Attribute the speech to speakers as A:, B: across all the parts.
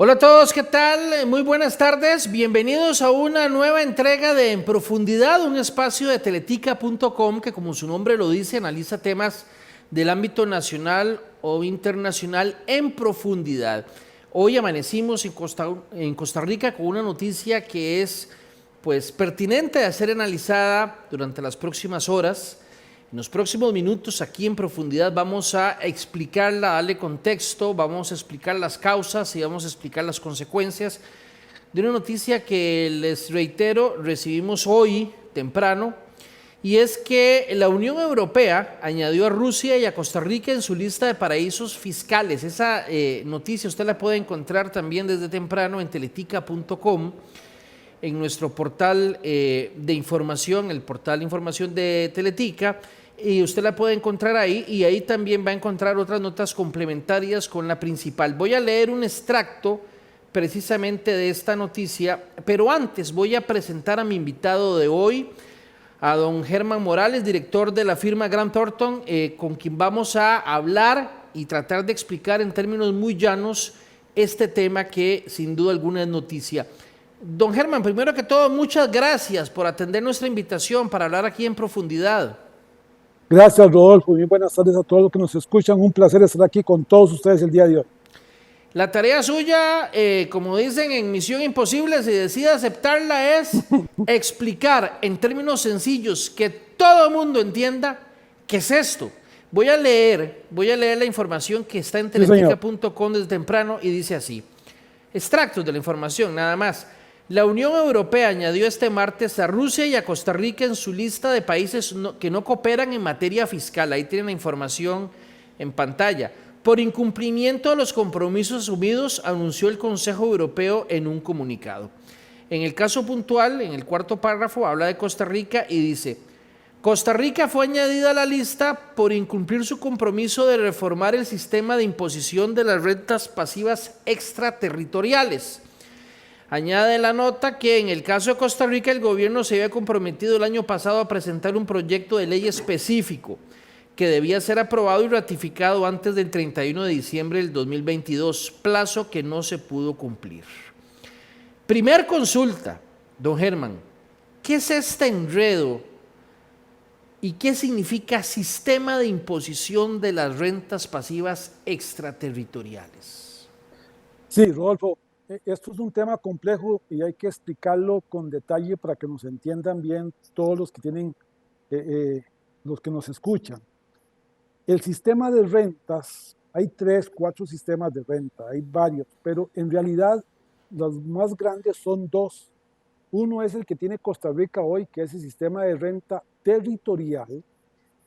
A: Hola a todos, ¿qué tal? Muy buenas tardes, bienvenidos a una nueva entrega de En Profundidad, un espacio de teletica.com que, como su nombre lo dice, analiza temas del ámbito nacional o internacional en profundidad. Hoy amanecimos en Costa Rica con una noticia que es pertinente de ser analizada durante las próximas horas. En los próximos minutos aquí en profundidad vamos a explicarla, darle contexto, vamos a explicar las causas y vamos a explicar las consecuencias de una noticia que les reitero recibimos hoy temprano, y es que la Unión Europea añadió a Rusia y a Costa Rica en su lista de paraísos fiscales. Esa noticia usted la puede encontrar también desde temprano en teletica.com, en nuestro portal de información, el portal de información de Teletica, y usted la puede encontrar ahí, y ahí también va a encontrar otras notas complementarias con la principal. Voy a leer un extracto precisamente de esta noticia, pero antes voy a presentar a mi invitado de hoy, a don Germán Morales, director de la firma Grant Thornton, con quien vamos a hablar y tratar de explicar en términos muy llanos este tema que sin duda alguna es noticia. Don Germán, primero que todo, muchas gracias por atender nuestra invitación para hablar aquí en profundidad.
B: Gracias, Rodolfo. Muy buenas tardes a todos los que nos escuchan. Un placer estar aquí con todos ustedes el día de hoy.
A: La tarea suya, como dicen en Misión Imposible, si decide aceptarla, es explicar en términos sencillos que todo el mundo entienda qué es esto. Voy a leer la información que está en
B: Sí, señor.
A: teletica.com desde temprano y dice así. Extractos de la información, nada más. La Unión Europea añadió este martes a Rusia y a Costa Rica en su lista de países que no cooperan en materia fiscal. Ahí tienen la información en pantalla. Por incumplimiento de los compromisos asumidos, anunció el Consejo Europeo en un comunicado. En el caso puntual, en el cuarto párrafo, habla de Costa Rica y dice: Costa Rica fue añadida a la lista por incumplir su compromiso de reformar el sistema de imposición de las rentas pasivas extraterritoriales. Añade la nota que en el caso de Costa Rica el gobierno se había comprometido el año pasado a presentar un proyecto de ley específico que debía ser aprobado y ratificado antes del 31 de diciembre del 2022, plazo que no se pudo cumplir. Primer consulta, don Germán, ¿qué es este enredo y qué significa sistema de imposición de las rentas pasivas extraterritoriales?
B: Sí, Rodolfo, esto es un tema complejo y hay que explicarlo con detalle para que nos entiendan bien todos los que tienen, los que nos escuchan. El sistema de rentas, hay 3, 4 sistemas de renta, hay varios, pero en realidad los más grandes son dos. Uno es el que tiene Costa Rica hoy, que es el sistema de renta territorial,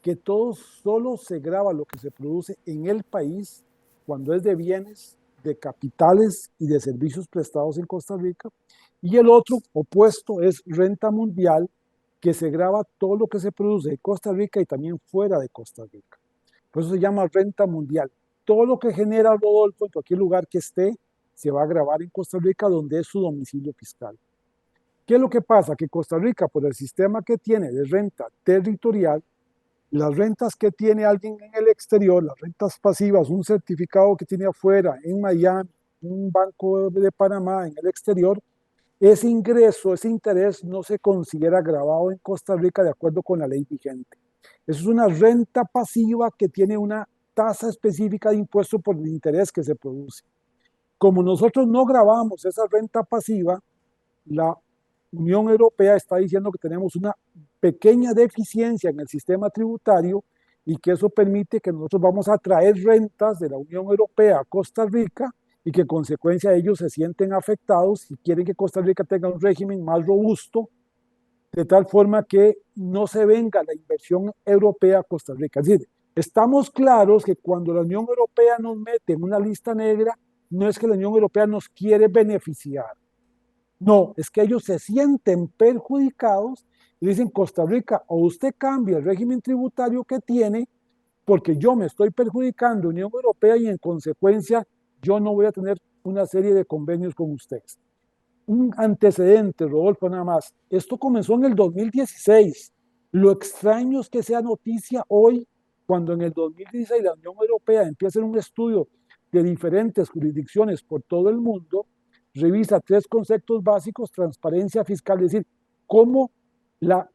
B: que todo solo se grava lo que se produce en el país cuando es de bienes, de capitales y de servicios prestados en Costa Rica. Y el otro opuesto es renta mundial, que se grava todo lo que se produce en Costa Rica y también fuera de Costa Rica. Por eso se llama renta mundial. Todo lo que genera Rodolfo en cualquier lugar que esté se va a gravar en Costa Rica, donde es su domicilio fiscal. ¿Qué es lo que pasa? Que Costa Rica, por el sistema que tiene de renta territorial, las rentas que tiene alguien en el exterior, las rentas pasivas, un certificado que tiene afuera, en Miami, un banco de Panamá, en el exterior, ese ingreso, ese interés no se considera grabado en Costa Rica de acuerdo con la ley vigente. Eso es una renta pasiva que tiene una tasa específica de impuesto por el interés que se produce. Como nosotros no grabamos esa renta pasiva, la Unión Europea está diciendo que tenemos una pequeña deficiencia en el sistema tributario y que eso permite que nosotros vamos a traer rentas de la Unión Europea a Costa Rica y que en consecuencia ellos se sienten afectados y quieren que Costa Rica tenga un régimen más robusto, de tal forma que no se venga la inversión europea a Costa Rica. Es decir, estamos claros que cuando la Unión Europea nos mete en una lista negra, no es que la Unión Europea nos quiere beneficiar. No, es que ellos se sienten perjudicados y dicen: Costa Rica, o usted cambia el régimen tributario que tiene, porque yo me estoy perjudicando Unión Europea y en consecuencia yo no voy a tener una serie de convenios con ustedes. Un antecedente, Rodolfo, nada más. Esto comenzó en el 2016. Lo extraño es que sea noticia hoy, cuando en el 2016 la Unión Europea empieza a hacer un estudio de diferentes jurisdicciones por todo el mundo, revisa 3 conceptos básicos: transparencia fiscal, es decir, cómo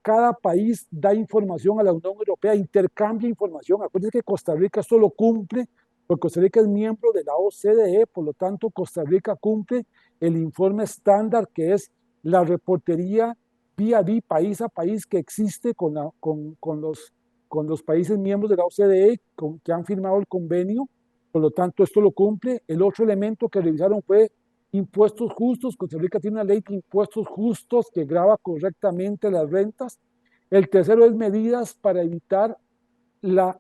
B: cada país da información a la Unión Europea, intercambia información. Acuérdense que Costa Rica esto lo cumple, porque Costa Rica es miembro de la OCDE, por lo tanto Costa Rica cumple el informe estándar, que es la reportería vía país a país, que existe con los países miembros de la OCDE que han firmado el convenio. Por lo tanto, esto lo cumple. El otro elemento que revisaron fue impuestos justos. Costa Rica tiene una ley de impuestos justos que grava correctamente las rentas. El tercero es medidas para evitar la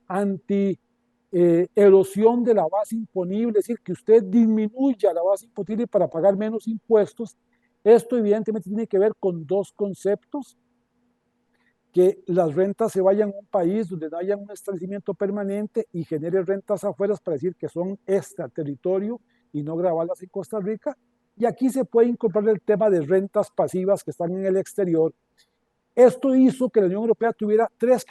B: erosión de la base imponible, es decir, que usted disminuya la base imponible para pagar menos impuestos. Esto evidentemente tiene que ver con 2 conceptos: que las rentas se vayan a un país donde no haya un establecimiento permanente y genere rentas afuera, para decir que son extraterritorio y no grabarlas en Costa Rica. Y aquí se puede incorporar el tema de rentas pasivas que están en el exterior. Esto hizo que la Unión Europea tuviera 3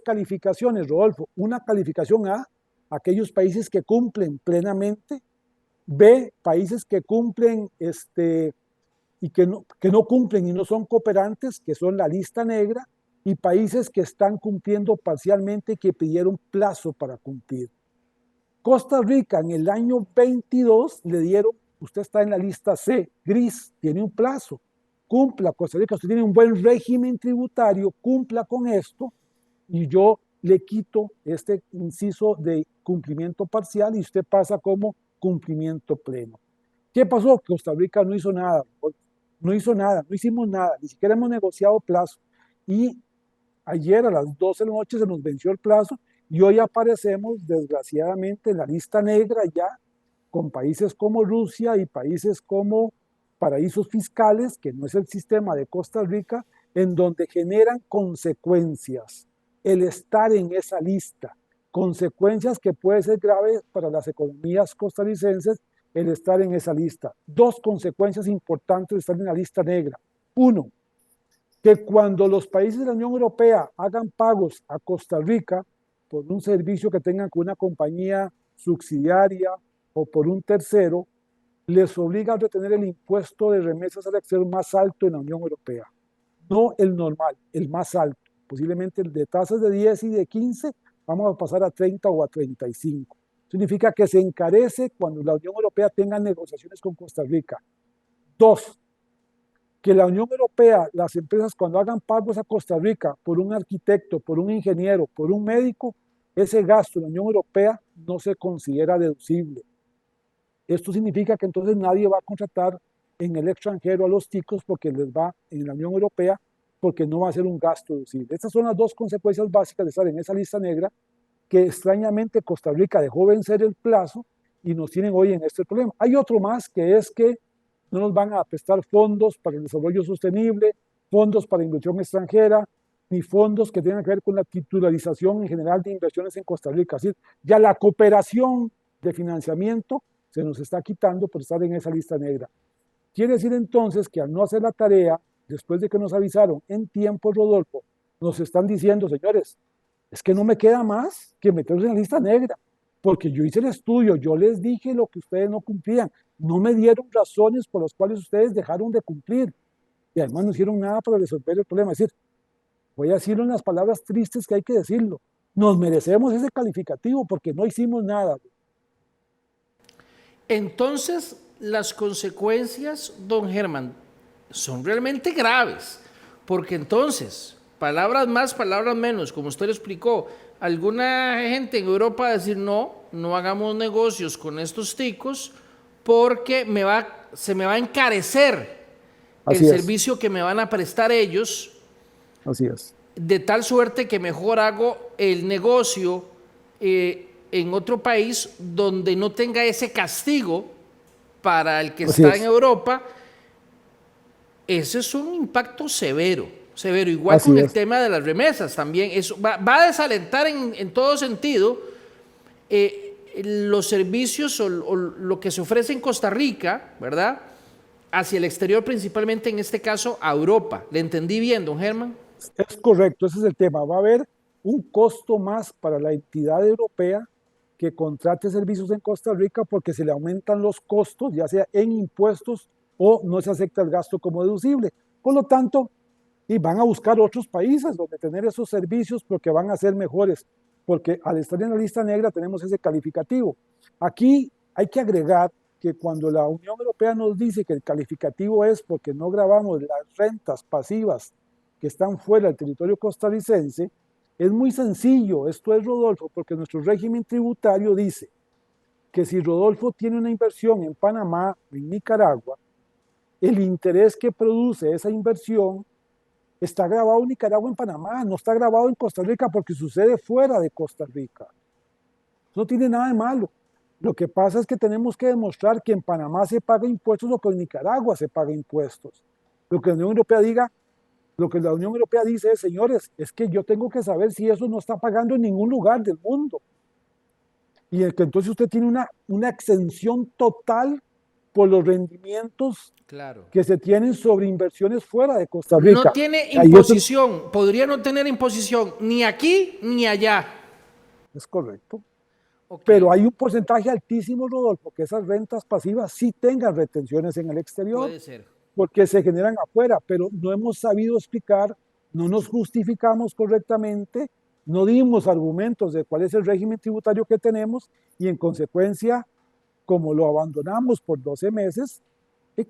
B: calificaciones, Rodolfo. Una calificación A, aquellos países que cumplen plenamente; B, países que cumplen y que no cumplen y no son cooperantes, que son la lista negra; y países que están cumpliendo parcialmente y que pidieron plazo para cumplir. Costa Rica en el año 22 le dieron: usted está en la lista C, gris, tiene un plazo, cumpla. Costa Rica, usted tiene un buen régimen tributario, cumpla con esto, y yo le quito este inciso de cumplimiento parcial y usted pasa como cumplimiento pleno. ¿Qué pasó? Costa Rica no hizo nada, no hicimos nada, ni siquiera hemos negociado plazo. Y ayer a las 12 de la noche se nos venció el plazo y hoy aparecemos desgraciadamente en la lista negra, ya con países como Rusia y países como paraísos fiscales, que no es el sistema de Costa Rica, en donde generan consecuencias el estar en esa lista, consecuencias que pueden ser graves para las economías costarricenses, el estar en esa lista. 2 consecuencias importantes de estar en la lista negra: uno, que cuando los países de la Unión Europea hagan pagos a Costa Rica por un servicio que tengan con una compañía subsidiaria o por un tercero, les obliga a retener el impuesto de remesas al exterior más alto en la Unión Europea. No el normal, el más alto. Posiblemente el de tasas de 10 y de 15, vamos a pasar a 30 o a 35. Significa que se encarece cuando la Unión Europea tenga negociaciones con Costa Rica. 2, que la Unión Europea, las empresas, cuando hagan pagos a Costa Rica por un arquitecto, por un ingeniero, por un médico, ese gasto en la Unión Europea no se considera deducible. Esto significa que entonces nadie va a contratar en el extranjero a los ticos porque les va en la Unión Europea, porque no va a ser un gasto deducible. Estas son las 2 consecuencias básicas de estar en esa lista negra, que extrañamente Costa Rica dejó vencer el plazo y nos tienen hoy en este problema. Hay otro más, que es que no nos van a prestar fondos para el desarrollo sostenible, fondos para inversión extranjera, ni fondos que tengan que ver con la titularización en general de inversiones en Costa Rica. Así, ya la cooperación de financiamiento se nos está quitando por estar en esa lista negra. Quiere decir entonces que al no hacer la tarea, después de que nos avisaron en tiempo, Rodolfo, nos están diciendo: señores, es que no me queda más que meterlos en la lista negra, porque yo hice el estudio, yo les dije lo que ustedes no cumplían, no me dieron razones por las cuales ustedes dejaron de cumplir, y además no hicieron nada para resolver el problema. Es decir, voy a decirlo en las palabras tristes que hay que decirlo: nos merecemos ese calificativo porque no hicimos nada.
A: Entonces, las consecuencias, don Germán, son realmente graves, porque entonces, palabras más, palabras menos, como usted lo explicó, alguna gente en Europa va a decir: no, no hagamos negocios con estos ticos porque se me va a encarecer el servicio que me van a prestar ellos.
B: Así es.
A: De tal suerte que mejor hago el negocio en otro país donde no tenga ese castigo para el que está en Europa. Ese es un impacto severo. Igual con el tema de las remesas también. Eso va a desalentar en todo sentido los servicios o lo que se ofrece en Costa Rica, ¿verdad?, hacia el exterior, principalmente en este caso a Europa. ¿Le entendí bien, don Germán?
B: Es correcto, ese es el tema. Va a haber un costo más para la entidad europea que contrate servicios en Costa Rica porque se le aumentan los costos, ya sea en impuestos o no se acepta el gasto como deducible. Por lo tanto, y van a buscar otros países donde tener esos servicios porque van a ser mejores, porque al estar en la lista negra tenemos ese calificativo. Aquí hay que agregar que cuando la Unión Europea nos dice que el calificativo es porque no grabamos las rentas pasivas que están fuera del territorio costarricense, es muy sencillo. Esto es, Rodolfo, porque nuestro régimen tributario dice que si Rodolfo tiene una inversión en Panamá o en Nicaragua, el interés que produce esa inversión está grabado en Nicaragua, en Panamá, no está grabado en Costa Rica porque sucede fuera de Costa Rica. No tiene nada de malo. Lo que pasa es que tenemos que demostrar que en Panamá se paga impuestos o que en Nicaragua se paga impuestos. Lo que la Unión Europea diga, lo que la Unión Europea dice es, señores, es que yo tengo que saber si eso no está pagando en ningún lugar del mundo. Y el que entonces usted tiene una exención total por los rendimientos
A: Claro.
B: que se tienen sobre inversiones fuera de Costa Rica.
A: No tiene imposición, podría no tener imposición ni aquí ni allá.
B: Es correcto.
A: Okay.
B: Pero hay un porcentaje altísimo, Rodolfo, que esas rentas pasivas sí tengan retenciones en el exterior.
A: Puede ser.
B: Porque se generan afuera, pero no hemos sabido explicar, no nos justificamos correctamente, no dimos argumentos de cuál es el régimen tributario que tenemos y en consecuencia, como lo abandonamos por 12 meses,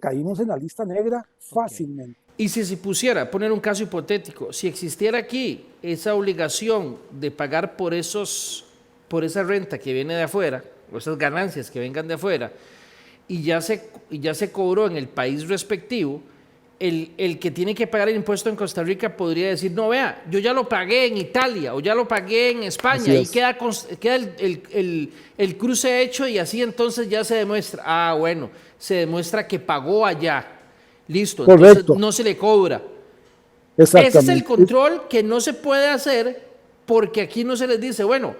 B: caímos en la lista negra fácilmente.
A: Y si se pusiera, poner un caso hipotético, si existiera aquí esa obligación de pagar por esa renta que viene de afuera, o esas ganancias que vengan de afuera, y ya se cobró en el país respectivo, el que tiene que pagar el impuesto en Costa Rica podría decir, no, vea, yo ya lo pagué en Italia o ya lo pagué en España y queda el cruce hecho y así entonces ya se demuestra, bueno, se demuestra que pagó allá, listo,
B: correcto.
A: Entonces no se le cobra.
B: Exactamente.
A: Ese es el control que no se puede hacer porque aquí no se les dice, bueno,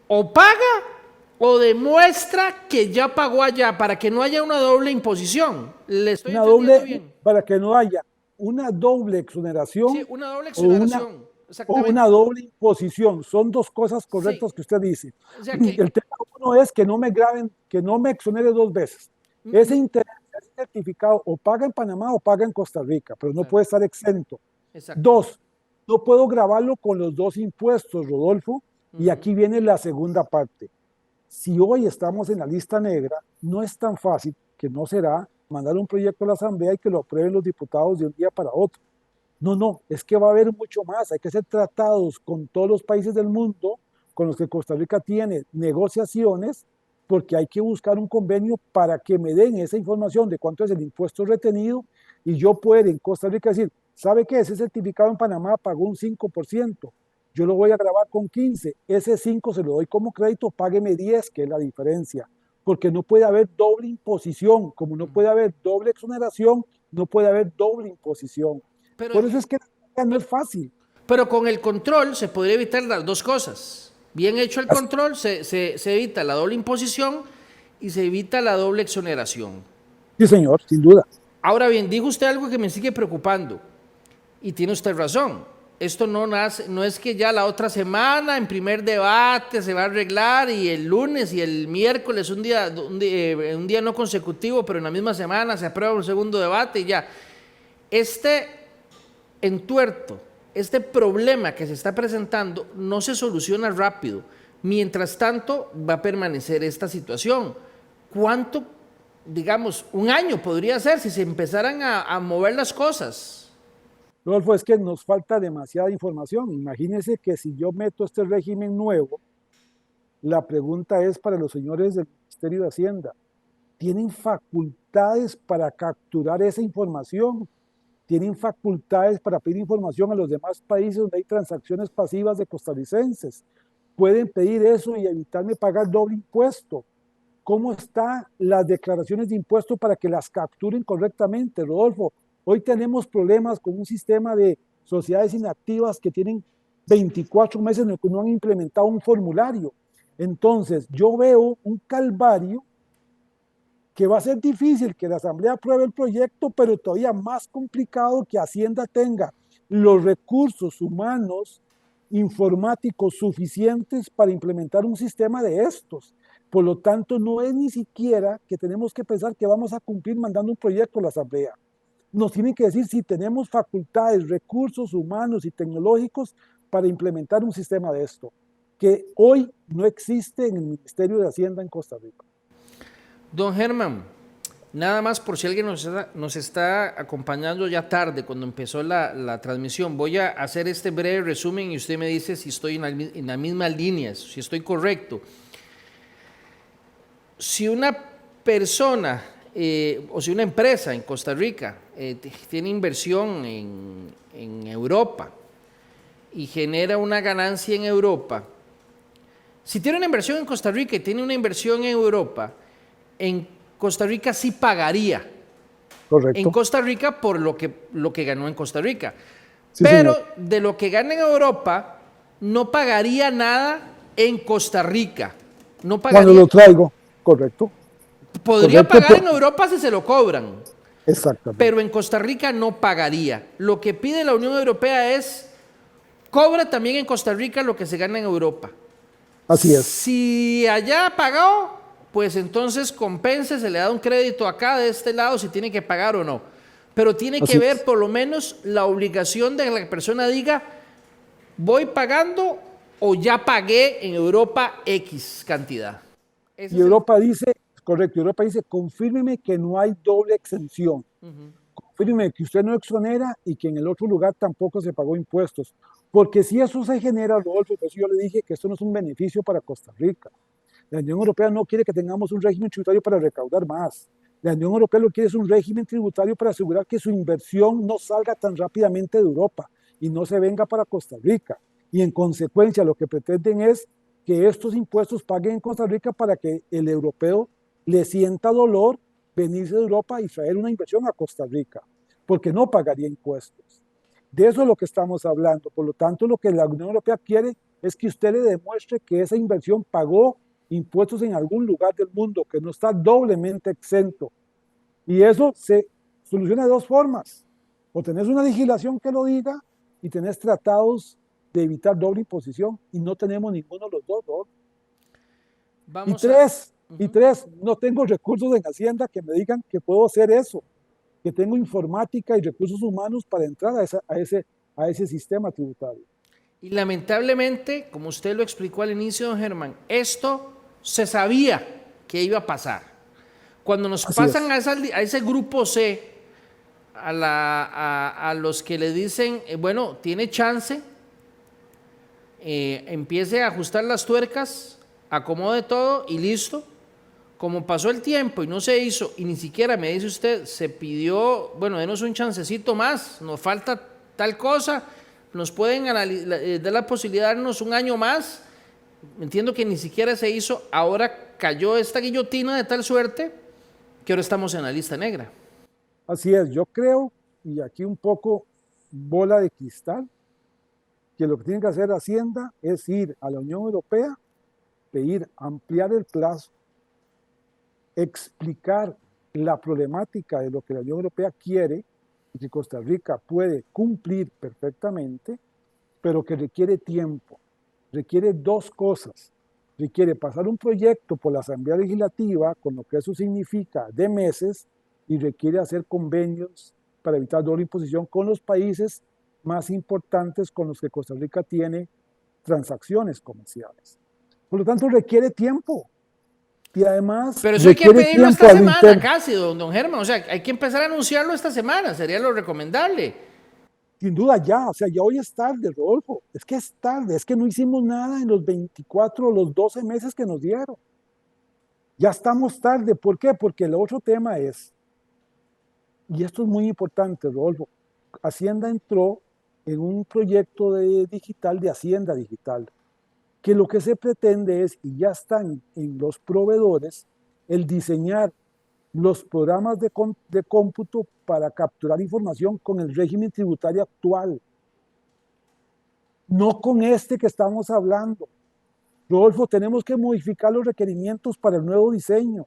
A: o paga o demuestra que ya pagó allá para que no haya una doble imposición. ¿Le estoy entendiendo bien?
B: Para que no haya una doble exoneración.
A: Sí, una doble exoneración.
B: O una doble imposición. Son dos cosas correctas que usted dice. O sea que, el tema uno es que no me graben, que no me exonere dos veces. Ese interés certificado o paga en Panamá o paga en Costa Rica, pero no puede estar exento. Exacto. Dos, no puedo grabarlo con los dos impuestos, Rodolfo, y aquí viene la segunda parte. Si hoy estamos en la lista negra, no es tan fácil, que no será, mandar un proyecto a la Asamblea y que lo aprueben los diputados de un día para otro. No, es que va a haber mucho más. Hay que hacer tratados con todos los países del mundo con los que Costa Rica tiene negociaciones, porque hay que buscar un convenio para que me den esa información de cuánto es el impuesto retenido y yo pueda en Costa Rica decir, ¿sabe qué? Ese certificado en Panamá pagó un 5%. Yo lo voy a grabar con 15, ese 5 se lo doy como crédito, págueme 10, que es la diferencia, porque no puede haber doble imposición, como no puede haber doble exoneración, no puede haber doble imposición. Por eso es que no es fácil.
A: Pero con el control se podría evitar las dos cosas. Bien hecho el control, se evita la doble imposición y se evita la doble exoneración.
B: Sí, señor, sin duda.
A: Ahora bien, dijo usted algo que me sigue preocupando, y tiene usted razón. Esto no es que ya la otra semana en primer debate se va a arreglar y el lunes y el miércoles, un día no consecutivo, pero en la misma semana se aprueba un segundo debate y ya. Este entuerto, este problema que se está presentando no se soluciona rápido. Mientras tanto, va a permanecer esta situación. ¿Cuánto, digamos, un año podría ser si se empezaran a mover las cosas?
B: Rodolfo, es que nos falta demasiada información. Imagínense que si yo meto este régimen nuevo, la pregunta es para los señores del Ministerio de Hacienda. ¿Tienen facultades para capturar esa información? ¿Tienen facultades para pedir información a los demás países donde hay transacciones pasivas de costarricenses? ¿Pueden pedir eso y evitarme pagar doble impuesto? ¿Cómo están las declaraciones de impuesto para que las capturen correctamente, Rodolfo? Hoy tenemos problemas con un sistema de sociedades inactivas que tienen 24 meses en el que no han implementado un formulario. Entonces, yo veo un calvario que va a ser difícil que la Asamblea apruebe el proyecto, pero todavía más complicado que Hacienda tenga los recursos humanos informáticos suficientes para implementar un sistema de estos. Por lo tanto, no es ni siquiera que tenemos que pensar que vamos a cumplir mandando un proyecto a la Asamblea. Nos tienen que decir si tenemos facultades, recursos humanos y tecnológicos para implementar un sistema de esto, que hoy no existe en el Ministerio de Hacienda en Costa Rica.
A: Don Germán, nada más por si alguien nos está acompañando ya tarde, cuando empezó la transmisión, voy a hacer este breve resumen y usted me dice si estoy en las mismas líneas, si estoy correcto. Si una persona o si una empresa en Costa Rica tiene inversión en Europa y genera una ganancia en Europa, si tiene una inversión en Costa Rica y tiene una inversión en Europa, en Costa Rica sí pagaría.
B: Correcto.
A: En Costa Rica por lo que ganó en Costa Rica.
B: Sí,
A: pero
B: señor.
A: de lo que gana en Europa, no pagaría nada en Costa Rica. No pagaría.
B: Cuando lo traigo, correcto.
A: Podría
B: Correcto,
A: pagar en Europa si se lo cobran.
B: Exactamente.
A: Pero en Costa Rica no pagaría. Lo que pide la Unión Europea es, cobra también en Costa Rica lo que se gana en Europa.
B: Así es.
A: Si allá pagó, pues entonces compense, se le da un crédito acá de este lado si tiene que pagar o no. Pero tiene que ver por lo menos la obligación de que la persona diga, voy pagando o ya pagué en Europa X cantidad.
B: Y Europa dice, correcto, Europa dice, confírmeme que no hay doble exención. Confírmeme que usted no exonera y que en el otro lugar tampoco se pagó impuestos. Porque si eso se genera, Rodolfo, por eso yo le dije que esto no es un beneficio para Costa Rica. La Unión Europea no quiere que tengamos un régimen tributario para recaudar más. La Unión Europea lo que quiere es un régimen tributario para asegurar que su inversión no salga tan rápidamente de Europa y no se venga para Costa Rica. Y en consecuencia lo que pretenden es que estos impuestos paguen en Costa Rica para que el europeo le sienta dolor venirse de Europa y traer una inversión a Costa Rica, porque no pagaría impuestos. De eso es lo que estamos hablando. Por lo tanto, lo que la Unión Europea quiere es que usted le demuestre que esa inversión pagó impuestos en algún lugar del mundo, que no está doblemente exento. Y eso se soluciona de dos formas. O tenés una legislación que lo diga y tenés tratados de evitar doble imposición y no tenemos ninguno de los dos, ¿no? Y tres, no tengo recursos en Hacienda que me digan que puedo hacer eso, que tengo informática y recursos humanos para entrar a ese sistema tributario.
A: Y lamentablemente, como usted lo explicó al inicio, don Germán, esto se sabía que iba a pasar. Cuando nos pasan a ese grupo C, a los que le dicen, bueno, tiene chance, empiece a ajustar las tuercas, acomode todo y listo. Como pasó el tiempo y no se hizo, y ni siquiera me dice usted, se pidió, bueno, denos un chancecito más, nos falta tal cosa, nos pueden dar la posibilidad de darnos un año más. Entiendo que ni siquiera se hizo, ahora cayó esta guillotina de tal suerte que ahora estamos en la lista negra.
B: Así es, yo creo, y aquí un poco bola de cristal, que lo que tiene que hacer Hacienda es ir a la Unión Europea, pedir ampliar el plazo, explicar la problemática de lo que la Unión Europea quiere y que Costa Rica puede cumplir perfectamente, pero que requiere tiempo, requiere dos cosas. Requiere pasar un proyecto por la Asamblea Legislativa, con lo que eso significa de meses, y requiere hacer convenios para evitar doble imposición con los países más importantes con los que Costa Rica tiene transacciones comerciales. Por lo tanto, requiere tiempo. Y además,
A: pero eso hay que pedirlo esta semana casi, don Germán. O sea, hay que empezar a anunciarlo esta semana, sería lo recomendable.
B: Sin duda ya, o sea, ya hoy es tarde, Rodolfo. Es que es tarde, es que no hicimos nada en los 24 o los 12 meses que nos dieron. Ya estamos tarde. ¿Por qué? Porque el otro tema es, y esto es muy importante, Rodolfo, Hacienda entró en un proyecto digital de Hacienda Digital, que lo que se pretende es, y ya están en los proveedores, el diseñar los programas de cómputo para capturar información con el régimen tributario actual, no con este que estamos hablando. Rodolfo, tenemos que modificar los requerimientos para el nuevo diseño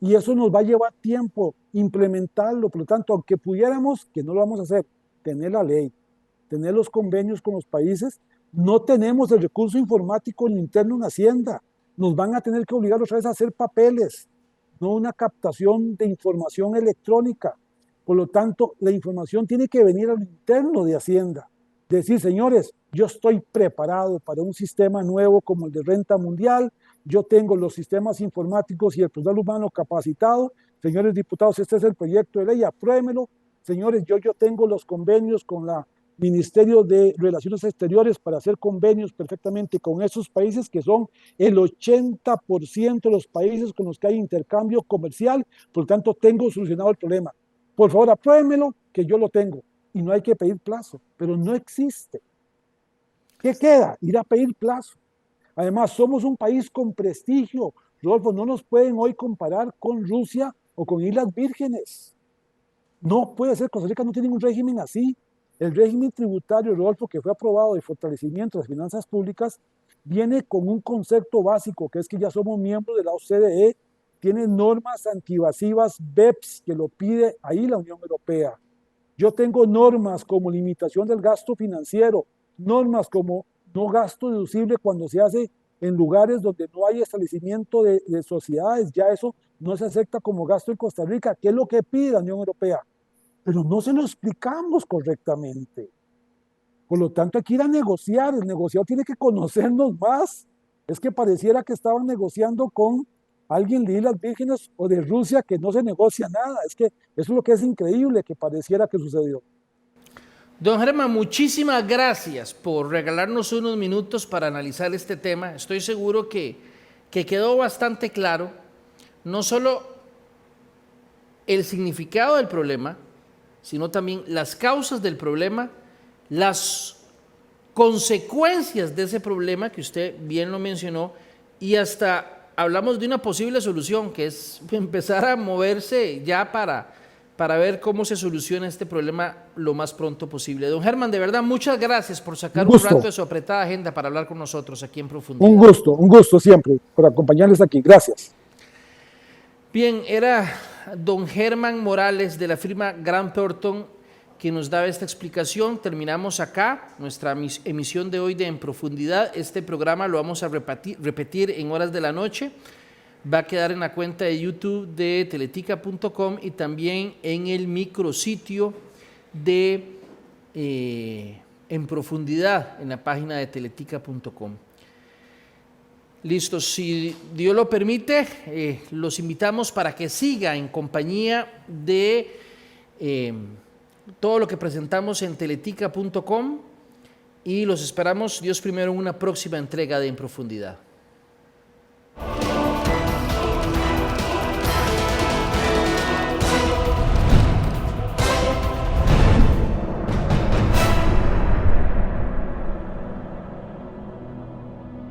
B: y eso nos va a llevar tiempo implementarlo. Por lo tanto, aunque pudiéramos, que no lo vamos a hacer, tener la ley, tener los convenios con los países, No tenemos el recurso informático interno en Hacienda. Nos van a tener que obligar otra vez a hacer papeles, no una captación de información electrónica. Por lo tanto, la información tiene que venir al interno de Hacienda. Decir, señores, yo estoy preparado para un sistema nuevo como el de renta mundial, yo tengo los sistemas informáticos y el personal humano capacitado. Señores diputados, este es el proyecto de ley, apruémelo. Señores, yo tengo los convenios con la Ministerio de Relaciones Exteriores para hacer convenios perfectamente con esos países que son el 80% de los países con los que hay intercambio comercial. Por lo tanto, tengo solucionado el problema. Por favor, apruémelo, que yo lo tengo. Y no hay que pedir plazo, pero no existe. ¿Qué queda? Ir a pedir plazo. Además, somos un país con prestigio. Rodolfo, no nos pueden hoy comparar con Rusia o con Islas Vírgenes. No puede ser, Costa Rica no tiene un régimen así. El régimen tributario, Rodolfo, que fue aprobado de fortalecimiento de las finanzas públicas, viene con un concepto básico, que es que ya somos miembros de la OCDE, tiene normas antievasivas BEPS, que lo pide ahí la Unión Europea. Yo tengo normas como limitación del gasto financiero, normas como no gasto deducible cuando se hace en lugares donde no hay establecimiento de sociedades, ya eso no se acepta como gasto en Costa Rica, que es lo que pide la Unión Europea, pero no se lo explicamos correctamente. Por lo tanto, hay que ir a negociar, el negociador tiene que conocernos más. Es que pareciera que estaban negociando con alguien de Islas Vírgenes o de Rusia, que no se negocia nada. Es que eso es lo que es increíble que pareciera que sucedió.
A: Don Germán, muchísimas gracias por regalarnos unos minutos para analizar este tema. Estoy seguro que quedó bastante claro, no solo el significado del problema, sino también las causas del problema, las consecuencias de ese problema que usted bien lo mencionó, y hasta hablamos de una posible solución, que es empezar a moverse ya para ver cómo se soluciona este problema lo más pronto posible. Don Germán, de verdad, muchas gracias por sacar un rato de su apretada agenda para hablar con nosotros aquí en profundidad.
B: Un gusto siempre por acompañarles aquí. Gracias.
A: Bien, era don Germán Morales de la firma Grant Thornton que nos daba esta explicación. Terminamos acá nuestra emisión de hoy de En Profundidad. Este programa lo vamos a repetir en horas de la noche. Va a quedar en la cuenta de YouTube de teletica.com y también en el micrositio de En Profundidad en la página de teletica.com. Listo, si Dios lo permite, los invitamos para que siga en compañía de todo lo que presentamos en teletica.com y los esperamos, Dios primero, en una próxima entrega de En Profundidad.